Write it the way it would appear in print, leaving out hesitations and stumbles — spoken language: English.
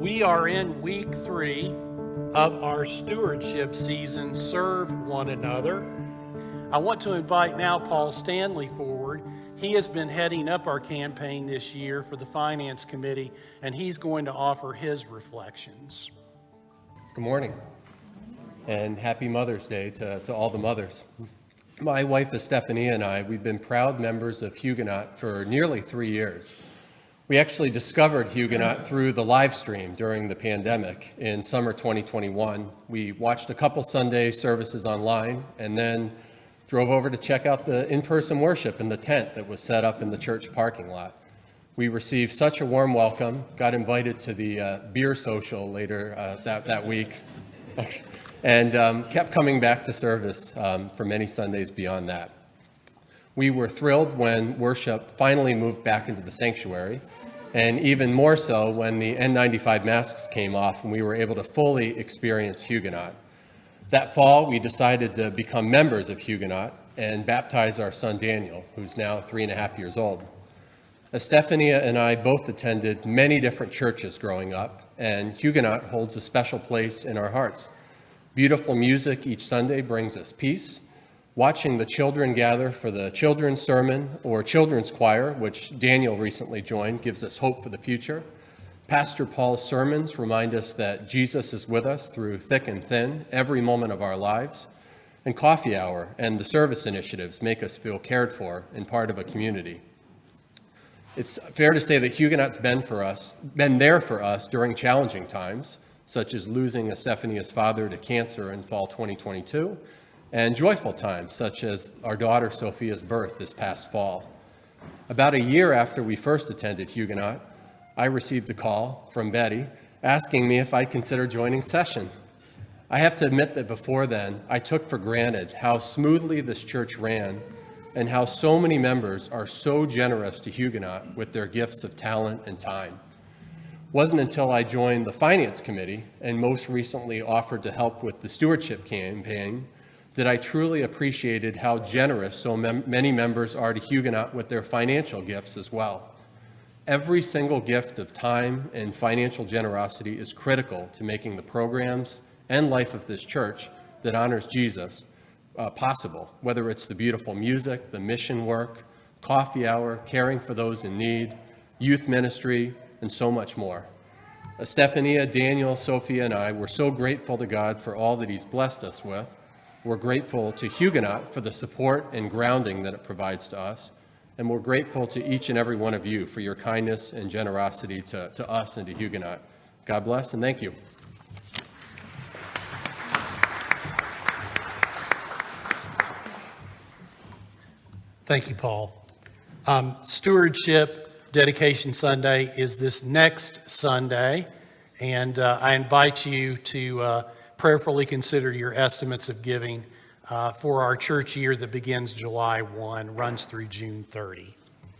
We are in week 3 of our stewardship season, Serve One Another. I want to invite now Paul Stanley forward. He has been heading up our campaign this year for the Finance Committee, and he's going to offer his reflections. Good morning, and happy Mother's Day to all the mothers. My wife, Stephanie, and I, we've been proud members of Huguenot for nearly 3 years. We actually discovered Huguenot through the live stream during the pandemic in summer 2021. We watched a couple Sunday services online and then drove over to check out the in-person worship in the tent that was set up in the church parking lot. We received such a warm welcome, got invited to the beer social later that week, and kept coming back to service for many Sundays beyond that. We were thrilled when worship finally moved back into the sanctuary, and even more so when the N95 masks came off and we were able to fully experience Huguenot. That fall, we decided to become members of Huguenot and baptize our son Daniel, who's now 3.5 years old. Estefania and I both attended many different churches growing up, and Huguenot holds a special place in our hearts. Beautiful music each Sunday brings us peace. Watching the children gather for the children's sermon or children's choir, which Daniel recently joined, gives us hope for the future. Pastor Paul's sermons remind us that Jesus is with us through thick and thin every moment of our lives. And coffee hour and the service initiatives make us feel cared for and part of a community. It's fair to say that Huguenot's been there for us during challenging times, such as losing Estefania's father to cancer in fall 2022, and joyful times, such as our daughter Sophia's birth this past fall. About a year after we first attended Huguenot, I received a call from Betty asking me if I'd consider joining session. I have to admit that before then, I took for granted how smoothly this church ran and how so many members are so generous to Huguenot with their gifts of talent and time. It wasn't until I joined the Finance Committee and most recently offered to help with the Stewardship campaign that I truly appreciated how generous so many members are to Huguenot with their financial gifts as well. Every single gift of time and financial generosity is critical to making the programs and life of this church that honors Jesus possible, whether it's the beautiful music, the mission work, coffee hour, caring for those in need, youth ministry, and so much more. Estefania, Daniel, Sophia, and I were so grateful to God for all that he's blessed us with. We're grateful to Huguenot for the support and grounding that it provides to us. And we're grateful to each and every one of you for your kindness and generosity to us and to Huguenot. God bless and thank you. Thank you, Paul. Stewardship Dedication Sunday is this next Sunday, and I invite you to prayerfully consider your estimates of giving for our church year that begins July 1, runs through June 30.